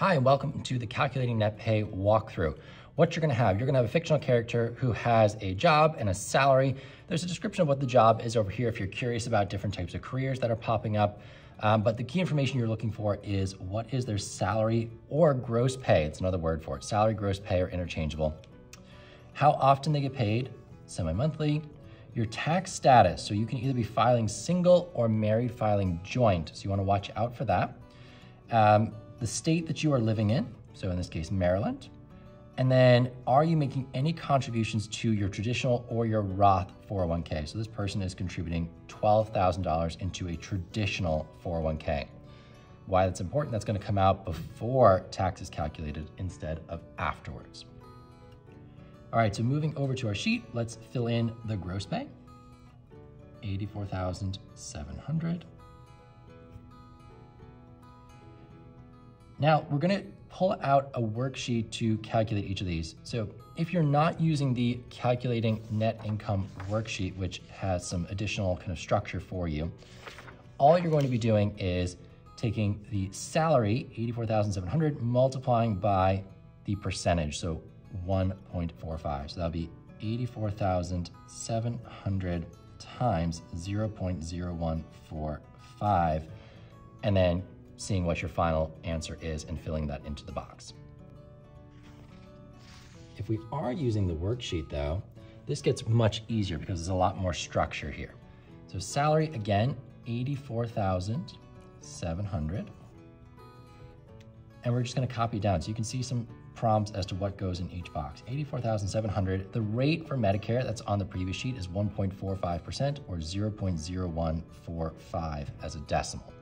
Hi, and welcome to the Calculating Net Pay walkthrough. What you're gonna have a fictional character who has a job and a salary. There's a description of what the job is over here if you're curious about different types of careers that are popping up. But the key information you're looking for is what is their salary or gross pay. It's another word for it. Salary, gross pay are interchangeable. How often they get paid, semi-monthly. Your tax status, so you can either be filing single or married filing joint. So you wanna watch out for that. The state that you are living in, so in this case, Maryland. And then, are you making any contributions to your traditional or your Roth 401k? So this person is contributing $12,000 into a traditional 401k. Why that's important, that's gonna come out before tax is calculated instead of afterwards. All right, so moving over to our sheet, let's fill in the gross pay, $84,700. Now, we're gonna pull out a worksheet to calculate each of these. So if you're not using the calculating net income worksheet, which has some additional kind of structure for you, all you're going to be doing is taking the salary, $84,700, multiplying by the percentage, so 1.45. So that'll be 84,700 times 0.0145, and then seeing what your final answer is and filling that into the box. If we are using the worksheet though, this gets much easier because there's a lot more structure here. So salary, again, 84,700. And we're just gonna copy down so you can see some prompts as to what goes in each box. 84,700. The rate for Medicare that's on the previous sheet is 1.45% or 0.0145 as a decimal.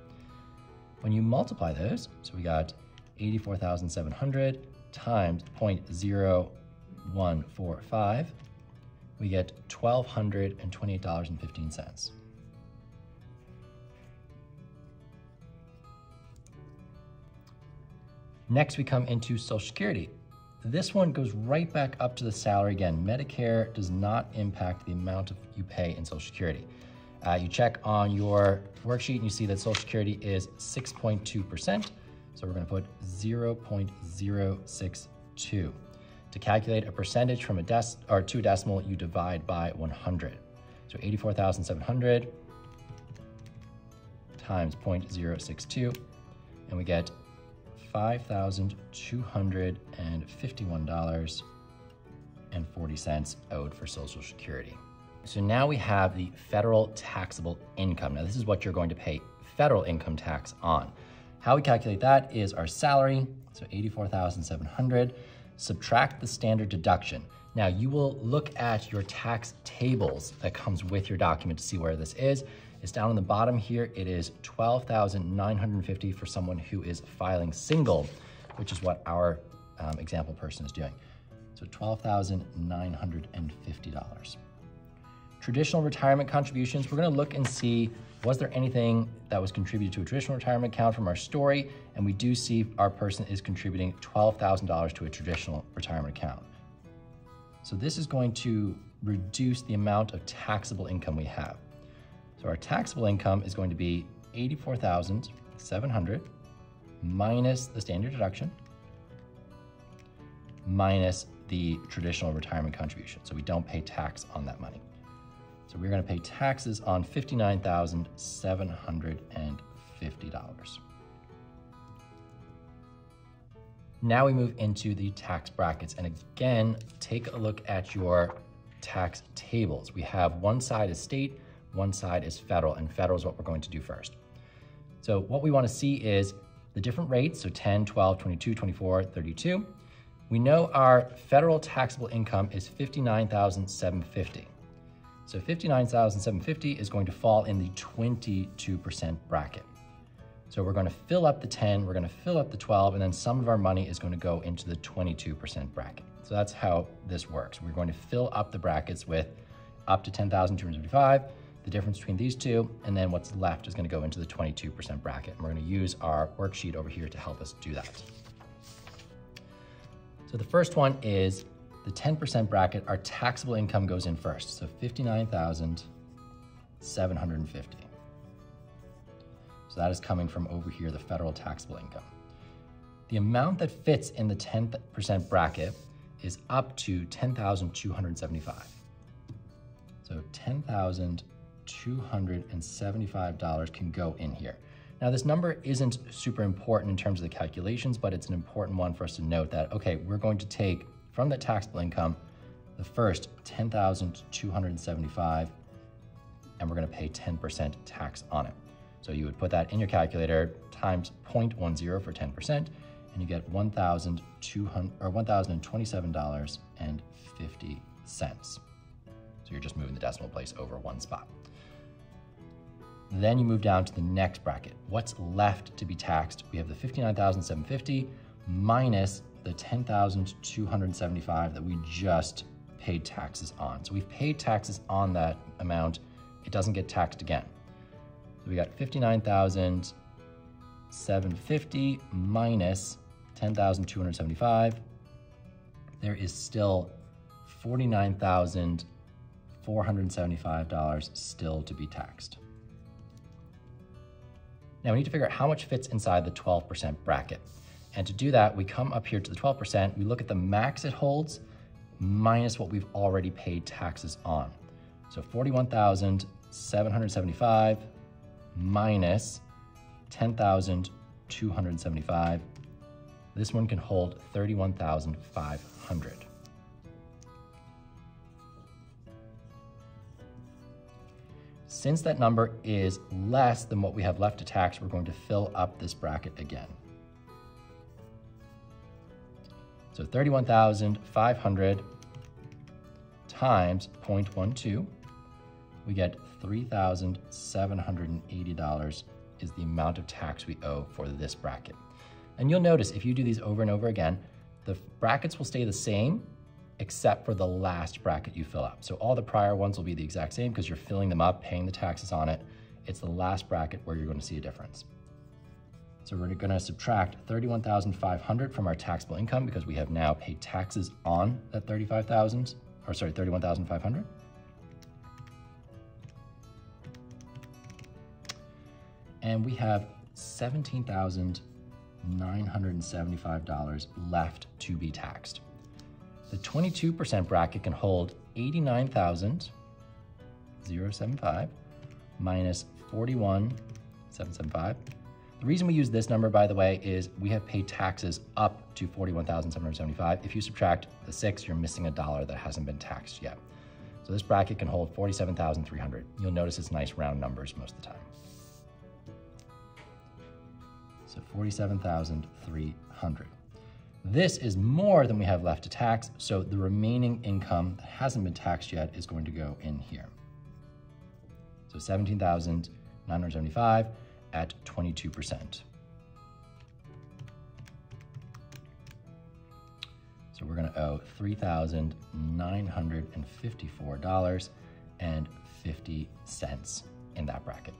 When you multiply those, so we got 84,700 times 0.0145, we get $1,228.15. Next, we come into Social Security. This one goes right back up to the salary again. Medicare does not impact the amount you pay in Social Security. You check on your worksheet and you see that Social Security is 6.2%. So we're gonna put 0.062. To calculate a percentage from to a decimal, you divide by 100. So 84,700 times 0.062, and we get $5,251.40 owed for Social Security. So now we have the federal taxable income. Now this is what you're going to pay federal income tax on. How we calculate that is our salary, so 84,700, subtract the standard deduction. Now you will look at your tax tables that comes with your document to see where this is. It's down on the bottom here. It is $12,950 for someone who is filing single, which is what our example person is doing. So $12,950. Traditional retirement contributions, we're gonna look and see, was there anything that was contributed to a traditional retirement account from our story? And we do see our person is contributing $12,000 to a traditional retirement account. So this is going to reduce the amount of taxable income we have. So our taxable income is going to be 84,700 minus the standard deduction, minus the traditional retirement contribution. So we don't pay tax on that money. So we're gonna pay taxes on $59,750. Now we move into the tax brackets. And again, take a look at your tax tables. We have one side is state, one side is federal, and federal is what we're going to do first. So what we wanna see is the different rates, so 10, 12, 22, 24, 32. We know our federal taxable income is $59,750. So $59,750 is going to fall in the 22% bracket. So we're gonna fill up the 10, we're gonna fill up the 12, and then some of our money is gonna go into the 22% bracket. So that's how this works. We're going to fill up the brackets with up to $10,275, the difference between these two, and then what's left is gonna go into the 22% bracket. And we're gonna use our worksheet over here to help us do that. So the first one is the 10% bracket. Our taxable income goes in first, so $59,750. So that is coming from over here, the federal taxable income. The amount that fits in the 10% bracket is up to $10,275. So $10,275 can go in here. Now this number isn't super important in terms of the calculations, but it's an important one for us to note that, okay, we're going to take from that taxable income, the first $10,275, and we're gonna pay 10% tax on it. So you would put that in your calculator times 0.10 for 10%, and you get $1,027.50. So you're just moving the decimal place over one spot. Then you move down to the next bracket. What's left to be taxed? We have the $59,750 minus the $10,275 that we just paid taxes on. So we've paid taxes on that amount. It doesn't get taxed again. So we got $59,750 minus $10,275. There is still $49,475 still to be taxed. Now we need to figure out how much fits inside the 12% bracket. And to do that, we come up here to the 12%, we look at the max it holds minus what we've already paid taxes on. So $41,775 minus $10,275. This one can hold $31,500. Since that number is less than what we have left to tax, we're going to fill up this bracket again. So 31,500 times 0.12, we get $3,780 is the amount of tax we owe for this bracket. And you'll notice if you do these over and over again, the brackets will stay the same except for the last bracket you fill up. So all the prior ones will be the exact same because you're filling them up, paying the taxes on it. It's the last bracket where you're going to see a difference. So we're going to subtract 31,500 from our taxable income because we have now paid taxes on that 31,500. And we have $17,975 left to be taxed. The 22% bracket can hold $89,075 minus $41,775. The reason we use this number, by the way, is we have paid taxes up to $41,775. If you subtract the 6, you're missing $1 that hasn't been taxed yet. So this bracket can hold $47,300. You'll notice it's nice round numbers most of the time. So $47,300. This is more than we have left to tax, so the remaining income that hasn't been taxed yet is going to go in here. So $17,975 at 22%. So we're going to owe $3,954.50 in that bracket.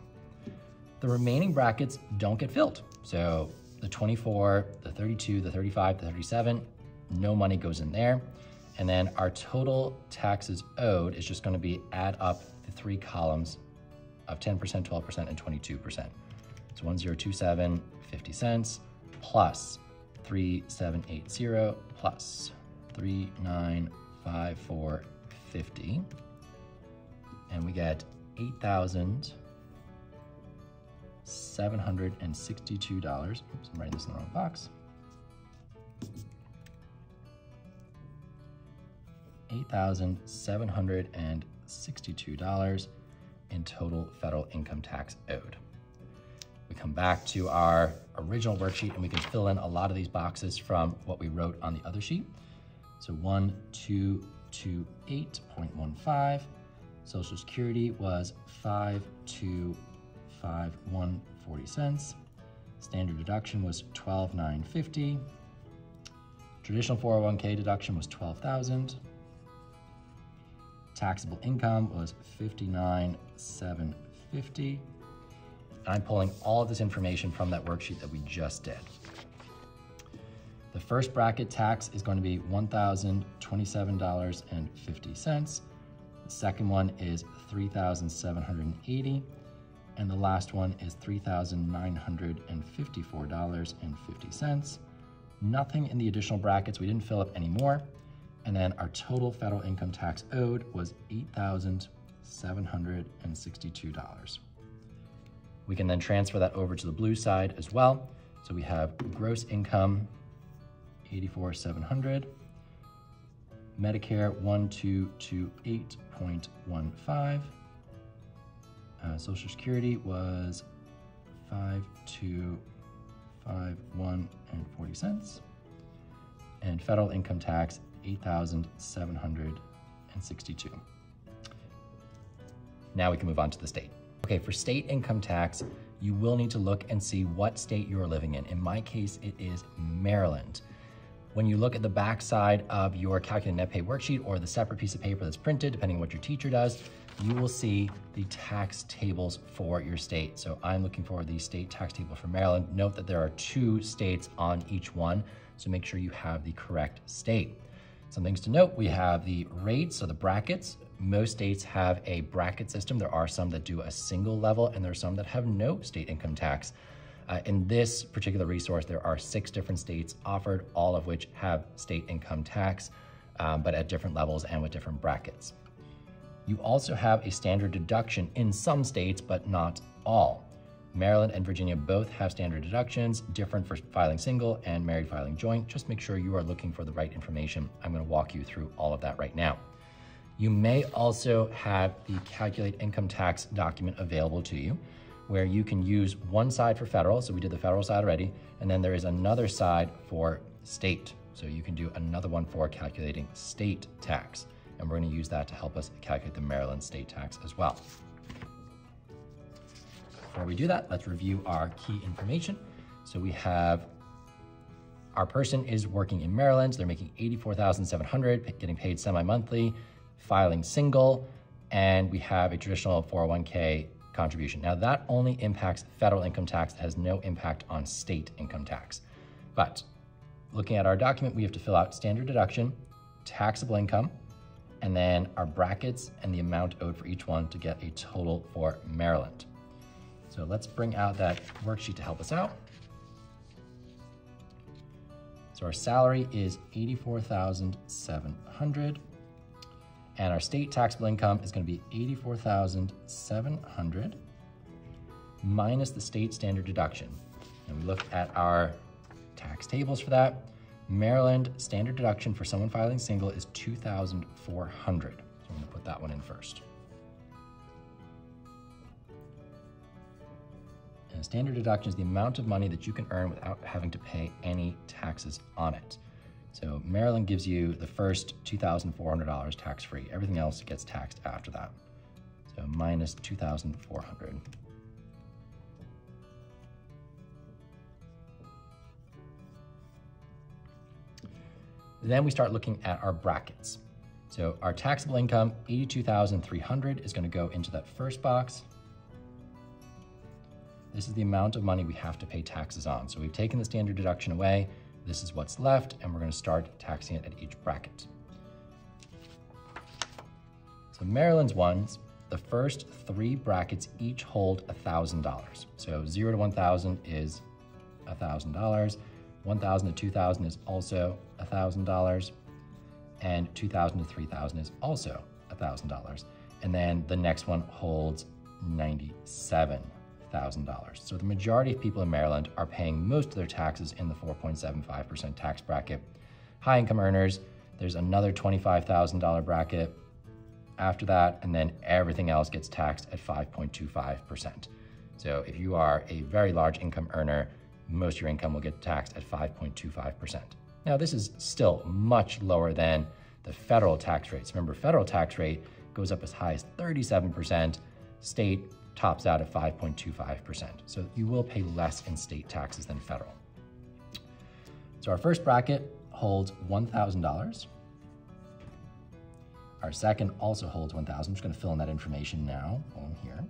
The remaining brackets don't get filled. So the 24, the 32, the 35, the 37, no money goes in there. And then our total taxes owed is just going to be add up the 3 columns of 10%, 12%, and 22%. So 1027.50 cents plus 3780 plus 3954.50, and we get $8,762. Oops, I'm writing this in the wrong box. $8,762 in total federal income tax owed. We come back to our original worksheet and we can fill in a lot of these boxes from what we wrote on the other sheet. So 1228.15. Social Security was 5251.40 cents. Standard deduction was 12,950. Traditional 401k deduction was 12,000. Taxable income was 59,750. I'm pulling all of this information from that worksheet that we just did. The first bracket tax is going to be $1,027.50. The second one is $3,780. And the last one is $3,954.50. Nothing in the additional brackets. We didn't fill up any more. And then our total federal income tax owed was $8,762. We can then transfer that over to the blue side as well. So we have gross income, $84,700. Medicare, 1228.15. Social Security was 5251.40. And federal income tax, 8,762. Now we can move on to the state. Okay, for state income tax, you will need to look and see what state you're living in. In my case, it is Maryland. When you look at the back side of your calculated net pay worksheet or the separate piece of paper that's printed, depending on what your teacher does, you will see the tax tables for your state. So I'm looking for the state tax table for Maryland. Note that there are 2 states on each one, so make sure you have the correct state. Some things to note, we have the rates, so the brackets. Most states have a bracket system. There are some that do a single level, and there are some that have no state income tax. In this particular resource, there are 6 different states offered, all of which have state income tax, but at different levels and with different brackets. You also have a standard deduction in some states, but not all. Maryland and Virginia both have standard deductions, different for filing single and married filing joint. Just make sure you are looking for the right information. I'm going to walk you through all of that right now. You may also have the calculate income tax document available to you, where you can use one side for federal, so we did the federal side already, and then there is another side for state. So you can do another one for calculating state tax, and we're gonna use that to help us calculate the Maryland state tax as well. Before we do that, let's review our key information. So we have our person is working in Maryland, so they're making $84,700, getting paid semi-monthly, filing single, and we have a traditional 401k contribution. Now that only impacts federal income tax. It has no impact on state income tax. But looking at our document, we have to fill out standard deduction, taxable income, and then our brackets and the amount owed for each one to get a total for Maryland. So let's bring out that worksheet to help us out. So our salary is $84,700. And our state taxable income is going to be $84,700 minus the state standard deduction. And we look at our tax tables for that. Maryland standard deduction for someone filing single is $2,400. So I'm going to put that one in first. And standard deduction is the amount of money that you can earn without having to pay any taxes on it. So Maryland gives you the first $2,400 tax-free. Everything else gets taxed after that. So minus $2,400. Then we start looking at our brackets. So our taxable income, $82,300, is going to go into that first box. This is the amount of money we have to pay taxes on. So we've taken the standard deduction away. This is what's left, and we're going to start taxing it at each bracket. So Maryland's ones, the first 3 brackets each hold $1,000. So 0 to 1,000 is $1,000. 1,000 to 2,000 is also $1,000. And 2,000 to 3,000 is also $1,000. And then the next one holds $97,000. So the majority of people in Maryland are paying most of their taxes in the 4.75% tax bracket. High income earners, there's another $25,000 bracket after that, and then everything else gets taxed at 5.25%. So if you are a very large income earner, most of your income will get taxed at 5.25%. Now this is still much lower than the federal tax rates. Remember, federal tax rate goes up as high as 37%, state tops out at 5.25%. So you will pay less in state taxes than federal. So our first bracket holds $1,000. Our second also holds $1,000. I'm just going to fill in that information now on here.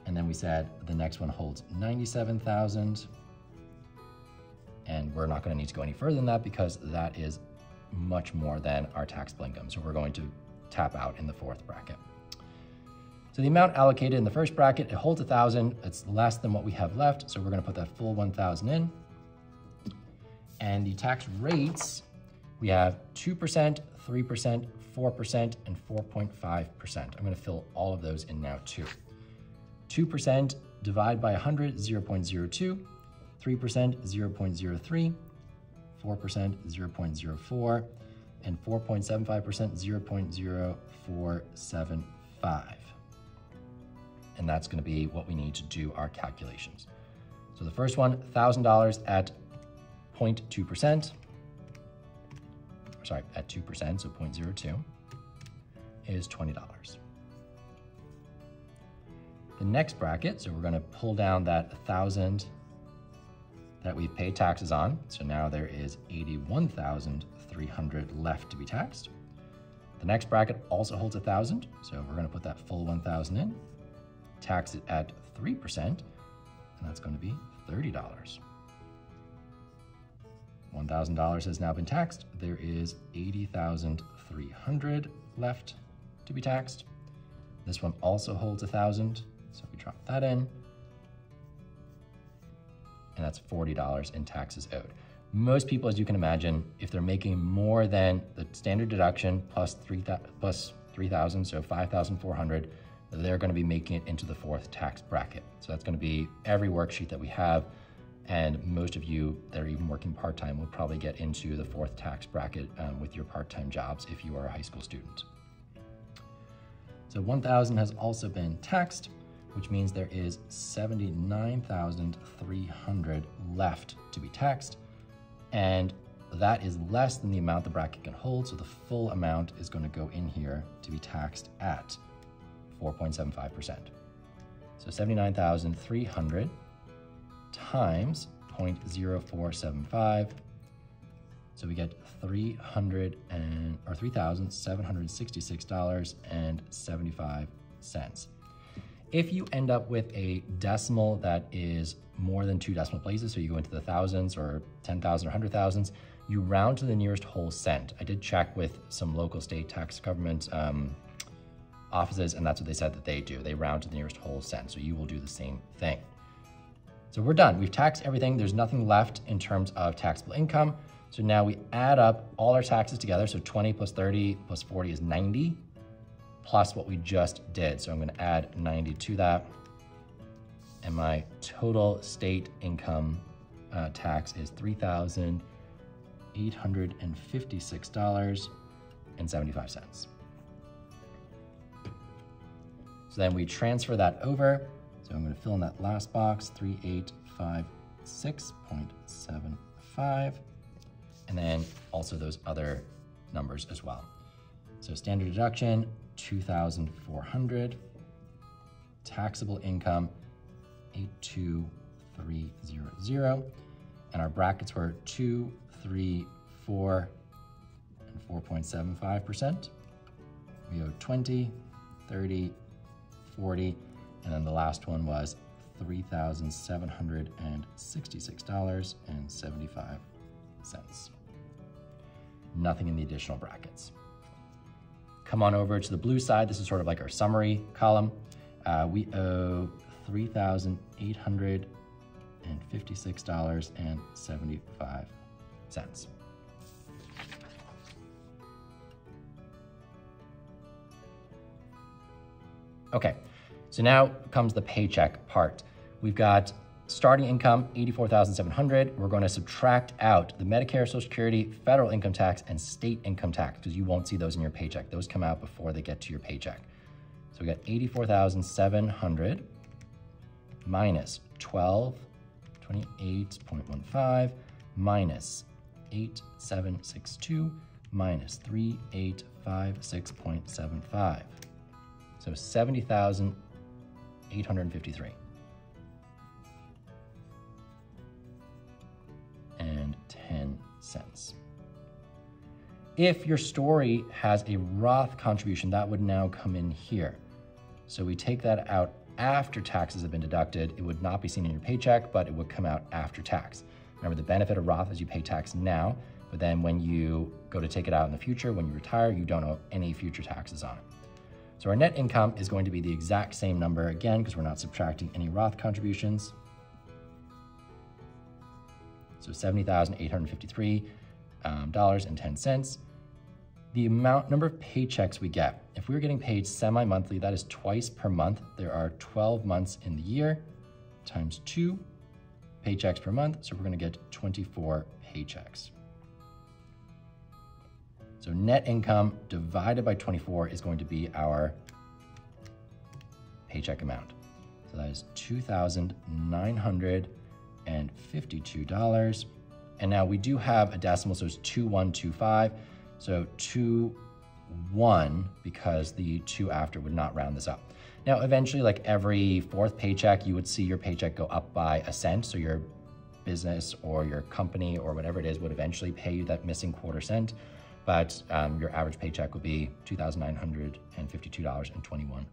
And then we said the next one holds $97,000. And we're not going to need to go any further than that because that is much more than our taxable income. So we're going to tap out in the fourth bracket. So the amount allocated in the first bracket, it holds $1,000. It's less than what we have left. So we're going to put that full $1,000 in. And the tax rates, we have 2%, 3%, 4%, and 4.5%. I'm gonna fill all of those in now too. 2% divide by 100, 0.02, 3%, 0.03, 4%, 0.04, and 4.75%, 0.0475. And that's gonna be what we need to do our calculations. So the first one, $1,000 at 0.2%, sorry, at 2%, so 0.02, is $20. The next bracket, so we're gonna pull down that 1,000 that we've paid taxes on. So now there is 81,300 left to be taxed. The next bracket also holds 1,000. So we're gonna put that full 1,000 in, tax it at 3%, and that's gonna be $30. $1,000 has now been taxed. There is 80,300 left to be taxed. This one also holds 1,000. So we drop that in, and that's $40 in taxes owed. Most people, as you can imagine, if they're making more than the standard deduction plus 3,000, so 5,400, they're gonna be making it into the fourth tax bracket. So that's gonna be every worksheet that we have, and most of you that are even working part-time will probably get into the fourth tax bracket with your part-time jobs if you are a high school student. So 1,000 has also been taxed, which means there is 79,300 left to be taxed. And that is less than the amount the bracket can hold. So the full amount is going to go in here to be taxed at 4.75%. So 79,300 times 0.0475. So we get $3,766.75. If you end up with a decimal that is more than 2 decimal places, so you go into the thousands or 10,000 or 100,000s, you round to the nearest whole cent. I did check with some local state tax government offices, and that's what they said that they do. They round to the nearest whole cent, so you will do the same thing. So we're done. We've taxed everything. There's nothing left in terms of taxable income. So now we add up all our taxes together. So 20 plus 30 plus 40 is 90. Plus what we just did. So I'm gonna add 90 to that. And my total state income tax is $3,856.75. So then we transfer that over. So I'm gonna fill in that last box, 3856.75, and then also those other numbers as well. So standard deduction, 2,400, taxable income, 82300, and our brackets were 2, 3, 4, and 4.75%. We owed 20, 30, 40, and then the last one was $3,766.75. Nothing in the additional brackets. Come on over to the blue side. This is sort of like our summary column. We owe $3,856.75. Okay, so now comes the paycheck part. We've got starting income, $84,700. We're going to subtract out the Medicare, Social Security, federal income tax, and state income tax, because you won't see those in your paycheck. Those come out before they get to your paycheck. So we got $84,700 minus 1228.15 minus 8762 minus 3856.75. So 70,853. And 10 cents. If your story has a Roth contribution, that would now come in here. So we take that out after taxes have been deducted. It would not be seen in your paycheck, but it would come out after tax. Remember, the benefit of Roth is you pay tax now, but then when you go to take it out in the future, when you retire, you don't owe any future taxes on it. So our net income is going to be the exact same number again, because we're not subtracting any Roth contributions. So $70,853.10. The number of paychecks we get. If we were getting paid semi-monthly, that is twice per month. There are 12 months in the year, times 2 paychecks per month. So we're gonna get 24 paychecks. So net income divided by 24 is going to be our paycheck amount. So that is $2,952. And now we do have a decimal, so it's 2125. So 21, because the 2 after would not round this up. Now, eventually, like every 4th paycheck, you would see your paycheck go up by a cent. So your business or your company or whatever it is would eventually pay you that missing quarter cent. But your average paycheck will be $2,952.21.